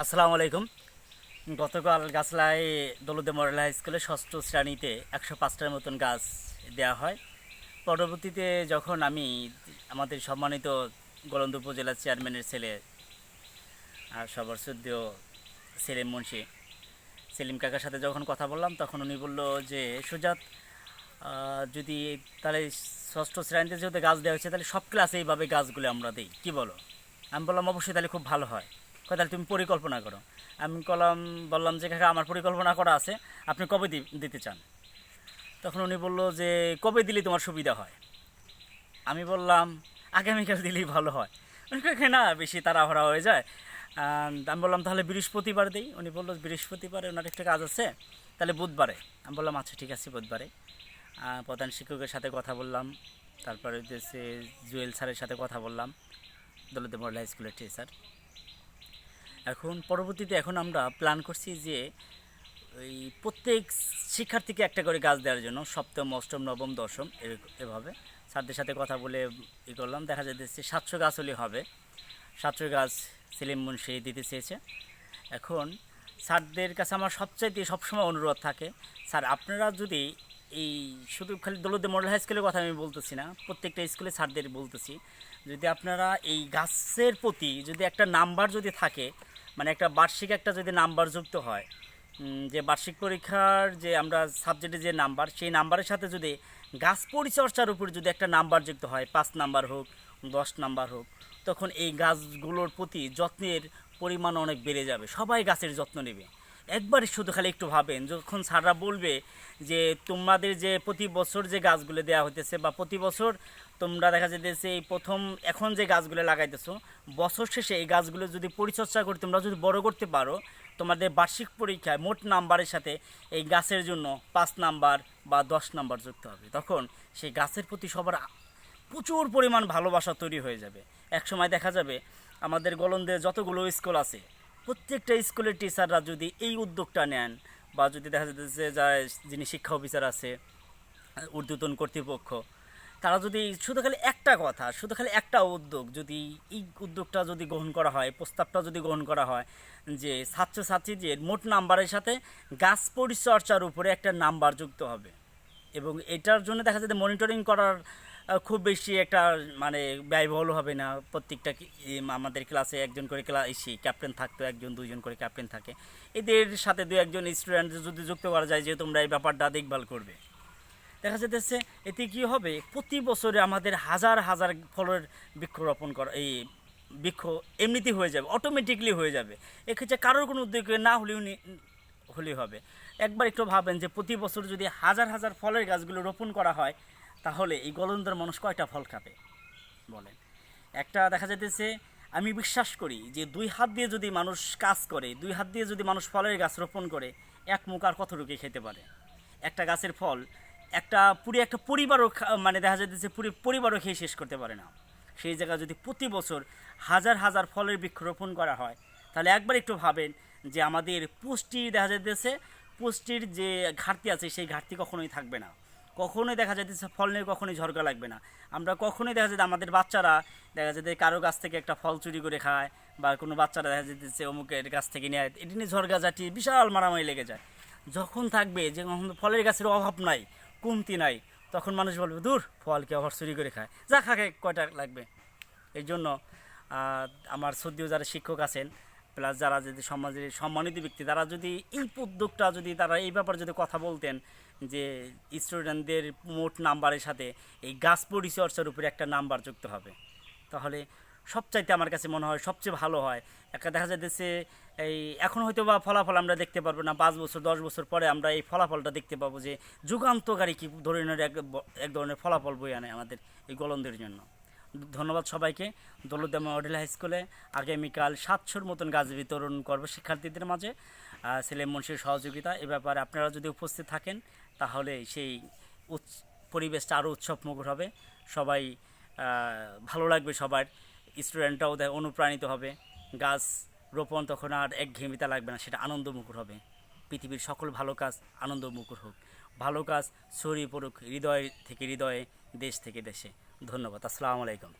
আসসালামু আলাইকুম। গতকাল গাছলায় দৌলতে মডেল হাই স্কুলে ষষ্ঠ শ্রেণীতে 105টার মতন গাছ দেওয়া হয়। পরবর্তীতে যখন আমি আমাদের সম্মানিত গোলন্দ উপজেলার চেয়ারম্যানের ছেলে আর সবার শ্রদ্ধেয় সেলিম মুন্সি সেলিম কাকার সাথে যখন কথা বললাম, তখন উনি বলল যে সুজাত, যদি তাহলে ষষ্ঠ শ্রেণীতে যেহেতু গাছ দেওয়া হচ্ছে, তাহলে সব ক্লাসে এইভাবে গাছগুলো আমরা দিই, কী বলো? আমি বললাম অবশ্যই, তাহলে খুব ভালো হয়। তাহলে তুমি পরিকল্পনা করো। আমি বললাম যে কাকা, আমার পরিকল্পনা করা আছে, আপনি কবে দিতে চান? তখন উনি বলল যে কবে দিলে তোমার সুবিধা হয়? আমি বললাম আগামীকাল দিলেই ভালো হয়। উনি কাকা না, বেশি তাড়াহুড়া হয়ে যায়। আমি বললাম তাহলে বৃহস্পতিবার দিই। উনি বললো বৃহস্পতিবারে ওনার একটা কাজ আছে, তাহলে বুধবারে। আমি বললাম আচ্ছা ঠিক আছে, বুধবারে। প্রধান শিক্ষকের সাথে কথা বললাম, তারপরে হচ্ছে জুয়েল স্যারের সাথে কথা বললাম, দৌলতে মডেল হাই স্কুলের টিচার। এখন পরবর্তীতে আমরা প্ল্যান করছি যে ওই প্রত্যেক শিক্ষার্থীকে একটা করে গাছ দেওয়ার জন্য, সপ্তম, অষ্টম, নবম, দশম এভাবে স্যারদের সাথে কথা বলে করলাম। দেখা যাচ্ছে 700 গাছ হলে হবে। 700 গাছ সেলিম মুন্সি দিতে চেয়েছে। এখন স্যারদের কাছে আমার সবসময় অনুরোধ থাকে, স্যার আপনারা যদি এই শুধু খালি দৌলতে মডেল হাই স্কুলের কথা আমি বলতেছি না, প্রত্যেকটা স্কুলে স্যারদের বলতেছি, যদি আপনারা এই গাছের প্রতি যদি একটা নাম্বার যদি থাকে, মানে একটা বার্ষিক একটা যদি নাম্বার যুক্ত হয়, যে বার্ষিক পরীক্ষার যে আমরা সাবজেক্টে যে নাম্বার, সেই নাম্বারের সাথে যদি গাছ পরিচর্যার উপর যদি একটা নাম্বার যুক্ত হয়, 5 নাম্বার হোক, 10 নাম্বার হোক, তখন এই গাছগুলোর প্রতি যত্নের পরিমাণ অনেক বেড়ে যাবে। সবাই গাছের যত্ন নেবে। একবারে শুধু খালি একটু ভাবেন, যখন স্যাররা বলবে যে তোমাদের যে প্রতি বছর যে গাছগুলো দেওয়া হইতেছে, বা প্রতি বছর তোমরা দেখা যেতেছে এই প্রথম এখন যে গাছগুলো লাগাইতেছো, বছর শেষে এই গাছগুলো যদি পরিচর্যা করে তোমরা যদি বড় করতে পারো, তোমাদের বার্ষিক পরীক্ষায় মোট নাম্বারের সাথে এই গাছের জন্য 5 নাম্বার বা 10 নাম্বার যুক্ত হবে। তখন সেই গাছের প্রতি সবার প্রচুর পরিমাণ ভালোবাসা তৈরি হয়ে যাবে। একসময় দেখা যাবে আমাদের গোলন্দে যতগুলো স্কুল আছে, প্রত্যেকটা স্কুলের টিচাররা যদি এই উদ্যোগটা নেন, বা যদি দেখা যাচ্ছে যিনি শিক্ষা অফিসার আছে, ঊর্ধ্বতন কর্তৃপক্ষ, তারা যদি শুধু খালি একটা কথা, শুধু খালি একটা উদ্যোগ, যদি এই উদ্যোগটা যদি গ্রহণ করা হয়, প্রস্তাবটা যদি গ্রহণ করা হয়, যে ছাত্রছাত্রীদের মোট নাম্বারের সাথে গাছ পরিচর্যার উপরে একটা নাম্বার যুক্ত হবে, এবং এটার জন্য দেখা যাচ্ছে মনিটরিং করার খুব বেশি একটা মানে ব্যয়বহুল হবে না। প্রত্যেকটা আমাদের ক্লাসে একজন করে ক্যাপ্টেন থাকতো, একজন দুইজন করে ক্যাপ্টেন থাকে। এদের সাথে দু একজন স্টুডেন্ট যদি যুক্ত করা যায়, যে তোমরা এই ব্যাপারটা দেখভাল করবে, দেখা যেতেছে এতে কী হবে, প্রতি বছরে আমাদের হাজার হাজার ফলের বৃক্ষরোপণ করা, এই বৃক্ষ এমনিতেই হয়ে যাবে, অটোমেটিকলি হয়ে যাবে। এক্ষেত্রে কারোর কোনো উদ্যোগ না হলেই হবে। একবার একটু ভাবেন যে প্রতি বছর যদি হাজার হাজার ফলের গাছগুলো রোপণ করা হয়, তাহলে এই গলন্দার মানুষ কয়টা ফল খাবে বলেন? একটা দেখা যাইতেছে, আমি বিশ্বাস করি যে 2 হাত দিয়ে যদি মানুষ কাজ করে, 2 হাত দিয়ে যদি মানুষ ফলের গাছ রোপণ করে, এক মুখ আর কতটুকু খেতে পারে? একটা গাছের ফল একটা পরিবারও মানে দেখা যাইতেছে পুরো পরিবারও খেয়ে শেষ করতে পারে না। সেই জায়গায় যদি প্রতি বছর হাজার হাজার ফলের বৃক্ষ রোপণ করা হয়, তাহলে একবার একটু ভাবেন যে আমাদের দেখা যাইতেছে পুষ্টির যে ঘাটতি আছে, সেই ঘাটতি কখনোই থাকবে না। কখনোই দেখা যাইতেছে ফল নিয়ে কখনোই ঝরকা লাগবে না। আমরা কখনোই দেখা যায় আমাদের বাচ্চারা দেখা যায় কারো গাছ থেকে একটা ফল চুরি করে খায়, বা কোনো বাচ্চারা দেখা যাইতেছে অমুকের গাছ থেকে নেয়, এটি নিয়ে ঝরকা ঝাঁটি বিশাল মারামারি লেগে যায়। যখন থাকবে যে ফলের গাছের অভাব নাই, কমতি নাই, তখন মানুষ বলবে দূর, ফলকে আবার চুরি করে খায়, যা খাকে কয়টা লাগবে। এই জন্য আমার শ্রদ্ধেয় যারা শিক্ষক আছেন, প্লাস যারা যদি সমাজের সম্মানিত ব্যক্তি, তারা যদি এই উদ্যোগটা যদি তারা এই ব্যাপারে যদি কথা বলতেন, যে স্টুডেন্টদের মোট নাম্বারের সাথে এই গাছ পরিচর্যার উপরে একটা নাম্বার যুক্ত হবে, তাহলে সবচাইতে আমার কাছে মনে হয় সবচেয়ে ভালো হয়। একটা দেখা যাচ্ছে এই এখন হয়তো বা ফলাফল আমরা দেখতে পারবো না, 5 বছর 10 বছর পরে আমরা এই ফলাফলটা দেখতে পাবো, যে যুগান্তকারী কি ধরনের এক ধরনের ফলাফল বই আনে আমাদের এই গোলন্দের জন্য। ধন্যবাদ সবাইকে। দৌলতে মডেল হাই স্কুলে আগামীকাল 700-র মতন গাছ বিতরণ করবো শিক্ষার্থীদের মাঝে, সেলিম মুন্সির সহযোগিতা। এ ব্যাপারে আপনারা যদি উপস্থিত থাকেন, তাহলে সেই পরিবেশটা আরও উৎসবমুখর হবে। সবাই ভালো লাগবে, সবার স্টুডেন্টরাও অনুপ্রাণিত হবে। গাছ রোপণ তখন আর একঘেয়েমিতা লাগবে না, সেটা আনন্দমুখর হবে। পৃথিবীর সকল ভালো কাজ আনন্দমুখর হোক, ভালো কাজ ছড়িয়ে পড়ুক হৃদয় থেকে হৃদয়ে, দেশ থেকে দেশে। ধন্যবাদ। আসসালামু আলাইকুম।